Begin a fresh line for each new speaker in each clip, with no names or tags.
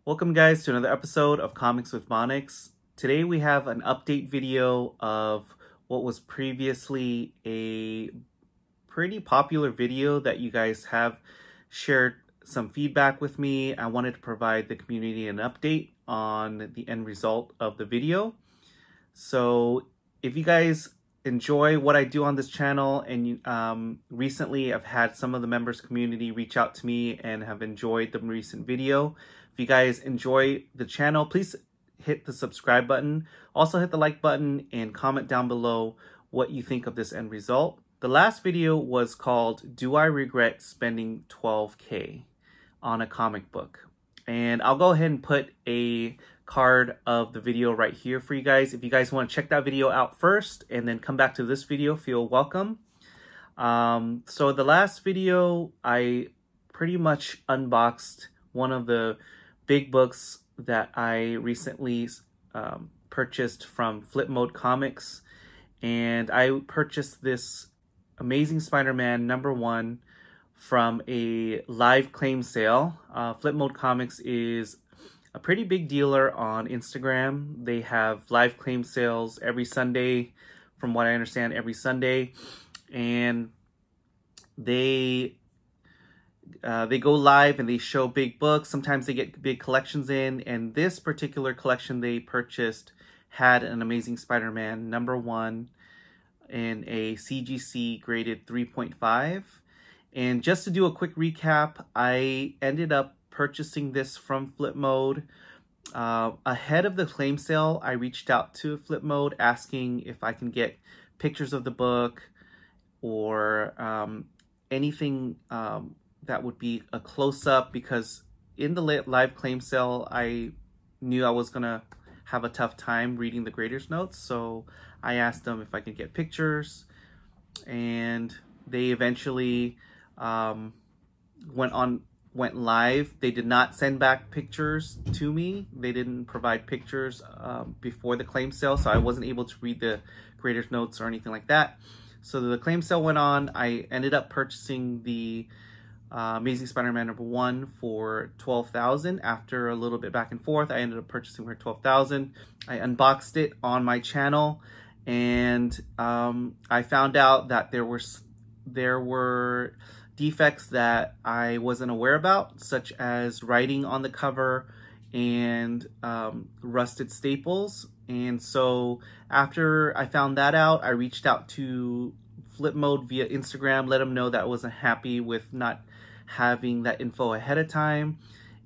Welcome guys to another episode of Comics with Monix. Today we have an update video of what was previously a pretty popular video that you guys have shared some feedback with me. I wanted to provide the community an update on the end result of the video. So if you guys enjoy what I do on this channel, and recently I've had some of the members community reach out to me and have enjoyed the recent video. If you guys enjoy the channel, please hit the subscribe button. Also hit the like button and comment down below what you think of this end result. The last video was called Do I Regret Spending $12K on a Comic Book? And I'll go ahead and put a card of the video right here for you guys. If you guys want to check that video out first and then come back to this video, feel welcome. So the last video, I pretty much unboxed one of the big books that I recently purchased from Flip Mode Comics. And I purchased this Amazing Spider-Man #1 from a live claim sale. Flip Mode Comics is a pretty big dealer on Instagram. They have live claim sales every Sunday, from what I understand, every Sunday. And they go live and they show big books. Sometimes they get big collections in, and this particular collection they purchased had an Amazing Spider-Man #1 in a CGC graded 3.5. And just to do a quick recap, I ended up purchasing this from Flip Mode. Ahead of the claim sale, I reached out to Flip Mode asking if I can get pictures of the book or anything that would be a close-up, because in the live claim sale, I knew I was going to have a tough time reading the grader's notes. So I asked them if I could get pictures, and they eventually went live. They did not send back pictures to me. They didn't provide pictures before the claim sale, so I wasn't able to read the grader's notes or anything like that. So the claim sale went on. I ended up purchasing the Amazing Spider-Man #1 for $12,000. After a little bit back and forth, I ended up purchasing for $12,000. I unboxed it on my channel, and I found out that there were defects that I wasn't aware about, such as writing on the cover and rusted staples. And so after I found that out, I reached out to Flip Mode via Instagram, let them know that I wasn't happy with not having that info ahead of time,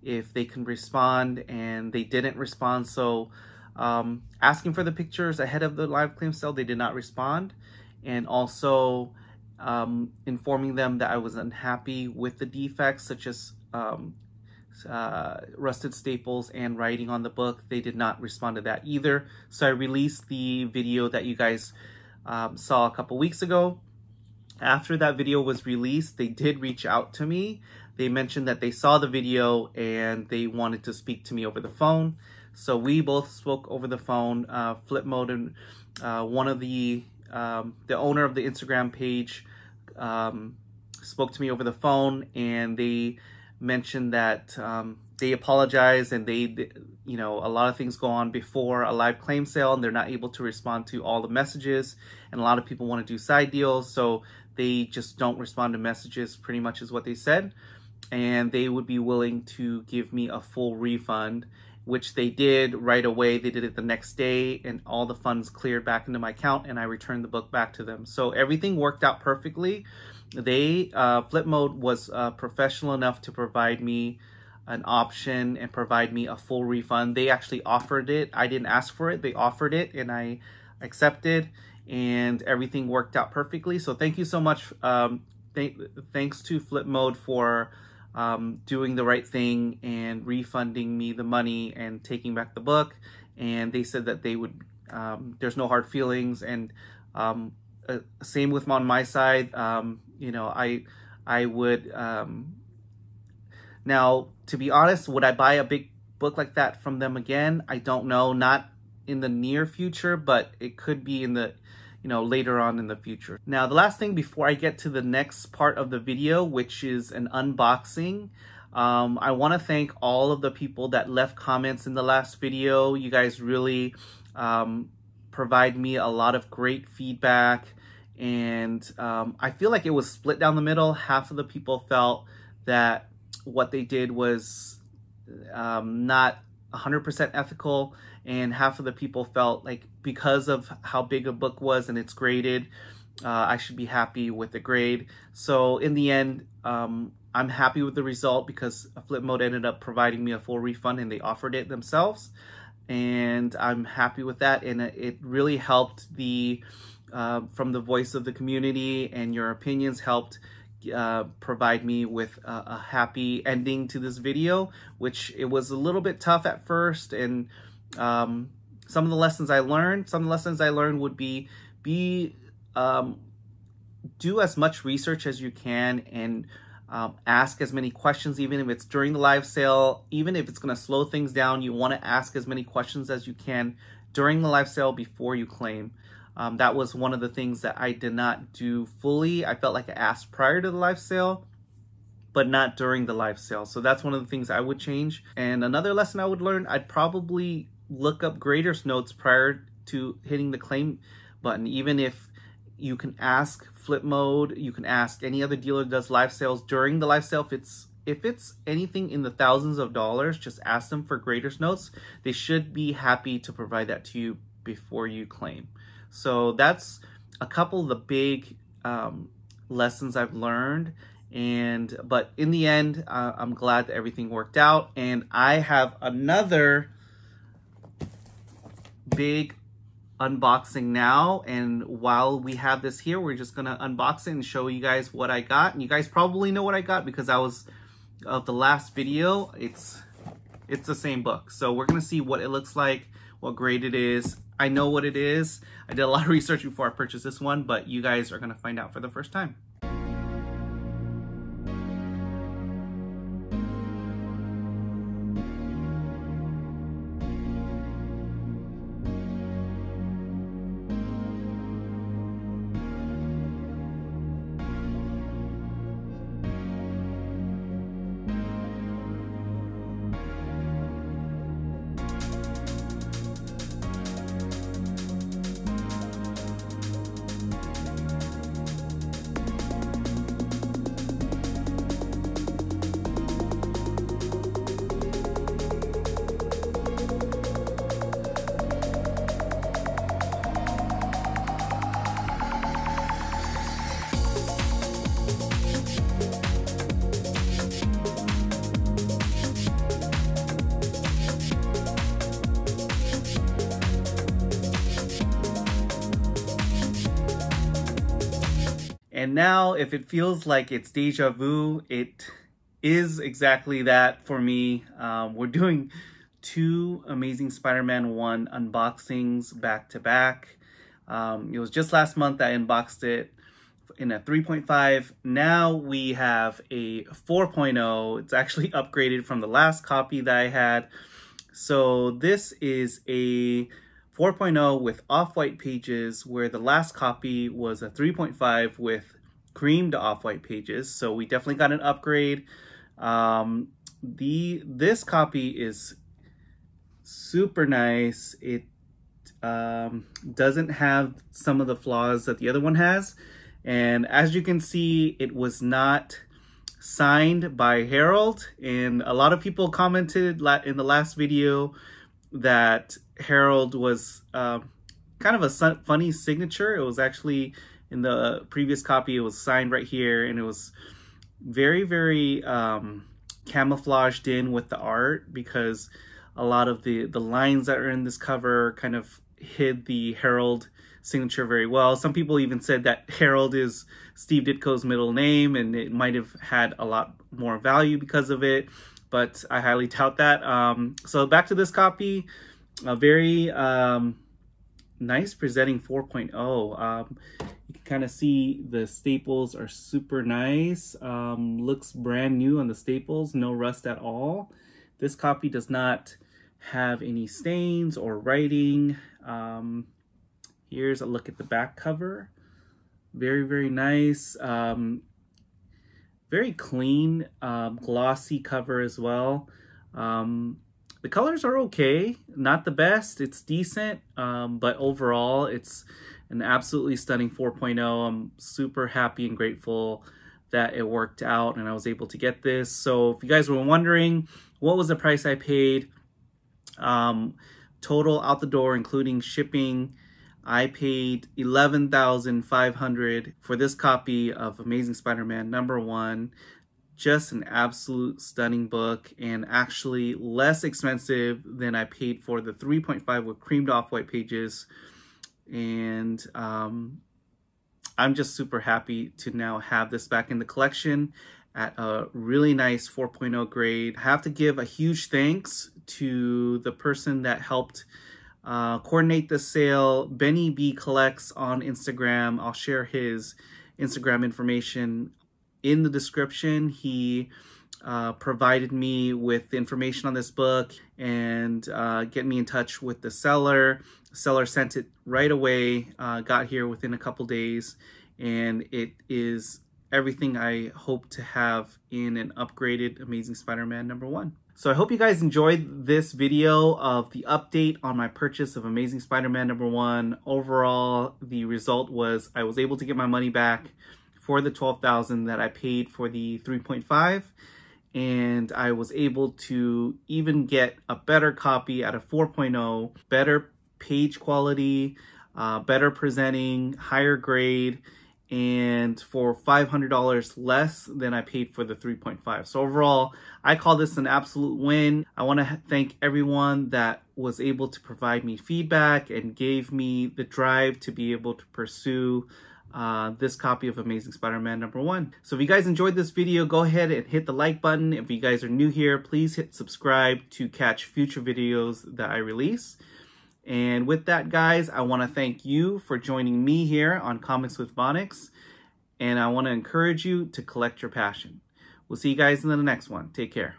if they can respond, and they didn't respond. So asking for the pictures ahead of the live claim sale, they did not respond. And also informing them that I was unhappy with the defects, such as rusted staples and writing on the book. They did not respond to that either. So I released the video that you guys saw a couple weeks ago. After that video was released, they did reach out to me. They mentioned that they saw the video and they wanted to speak to me over the phone. So we both spoke over the phone. Flip Mode and one of the owner of the Instagram page spoke to me over the phone, and they mentioned that they apologize, and a lot of things go on before a live claim sale, and they're not able to respond to all the messages, and a lot of people want to do side deals, so they just don't respond to messages, pretty much is what they said. And they would be willing to give me a full refund, which they did right away. They did it the next day, and all the funds cleared back into my account, and I returned the book back to them. So everything worked out perfectly. Flip Mode was professional enough to provide me an option and provide me a full refund. They actually offered it. I didn't ask for it. They offered it, and I accepted, and everything worked out perfectly. So thank you so much. Thanks to Flip Mode for doing the right thing and refunding me the money and taking back the book. And they said that they would, there's no hard feelings. And same with on my side. I would, now, to be honest, would I buy a big book like that from them again? I don't know. Not in the near future, but it could be in the, later on in the future. Now, the last thing before I get to the next part of the video, which is an unboxing, I want to thank all of the people that left comments in the last video. You guys really provide me a lot of great feedback, and I feel like it was split down the middle. Half of the people felt that what they did was not 100% ethical, and half of the people felt like because of how big a book was and it's graded, I should be happy with the grade. So in the end, I'm happy with the result because Flipmode ended up providing me a full refund and they offered it themselves. And I'm happy with that. And it really helped from the voice of the community, and your opinions helped provide me with a happy ending to this video, which it was a little bit tough at first. And some of the lessons I learned would be do as much research as you can, and ask as many questions, even if it's during the live sale. Even if it's going to slow things down, you want to ask as many questions as you can during the live sale before you claim. That was one of the things that I did not do fully. I felt like I asked prior to the live sale, but not during the live sale. So that's one of the things I would change. And another lesson I would learn, I'd probably look up graders notes prior to hitting the claim button. Even if you can ask Flipmode, you can ask any other dealer that does live sales during the live sale. If it's anything in the thousands of dollars, just ask them for graders notes. They should be happy to provide that to you before you claim. So that's a couple of the big lessons I've learned. But in the end, I'm glad that everything worked out. And I have another big unboxing now, and while we have this here, we're just gonna unbox it and show you guys what I got. And you guys probably know what I got because I was of the last video. It's the same book, so we're gonna see what it looks like, what grade it is. I know what it is. I did a lot of research before I purchased this one, but you guys are gonna find out for the first time. And now, if it feels like it's deja vu, it is exactly that for me. We're doing two Amazing Spider-Man 1 unboxings back to back. It was just last month I unboxed it in a 3.5. Now we have a 4.0. It's actually upgraded from the last copy that I had. So this is a 4.0 with off-white pages, where the last copy was a 3.5 with creamed off-white pages. So we definitely got an upgrade. This copy is super nice. It doesn't have some of the flaws that the other one has. And as you can see, it was not signed by Harold. And a lot of people commented in the last video that Harold was kind of a funny signature. It was actually, in the previous copy, it was signed right here, and it was very, very camouflaged in with the art, because a lot of the lines that are in this cover kind of hid the Harold signature very well. Some people even said that Harold is Steve Ditko's middle name, and it might have had a lot more value because of it, but I highly doubt that. So back to this copy, a very nice presenting 4.0. You can kind of see the staples are super nice. Looks brand new on the staples, no rust at all. This copy does not have any stains or writing. Here's a look at the back cover. Very, very nice. Very clean, glossy cover as well. The colors are okay, not the best, it's decent, but overall it's an absolutely stunning 4.0. I'm super happy and grateful that it worked out and I was able to get this. So if you guys were wondering what was the price I paid, total out the door including shipping, I paid $11,500 for this copy of Amazing Spider-Man #1. Just an absolute stunning book, and actually less expensive than I paid for the 3.5 with creamed off-white pages. And I'm just super happy to now have this back in the collection at a really nice 4.0 grade. I have to give a huge thanks to the person that helped coordinate the sale. Benny B Collects on Instagram. I'll share his Instagram information in the description. He provided me with information on this book and get me in touch with the seller. The seller sent it right away, got here within a couple days, and it is everything I hope to have in an upgraded Amazing Spider-Man #1. So I hope you guys enjoyed this video of the update on my purchase of Amazing Spider-Man #1. Overall, the result was I was able to get my money back for the $12,000 that I paid for the 3.5, and I was able to even get a better copy at a 4.0, better page quality, better presenting, higher grade, and for $500 less than I paid for the 3.5. So overall, I call this an absolute win. I want to thank everyone that was able to provide me feedback and gave me the drive to be able to pursue this copy of Amazing Spider-Man #1. So if you guys enjoyed this video, go ahead and hit the like button. If you guys are new here, please hit subscribe to catch future videos that I release. And with that, guys, I want to thank you for joining me here on Comics with Monix, and I want to encourage you to collect your passion. We'll see you guys in the next one. Take care.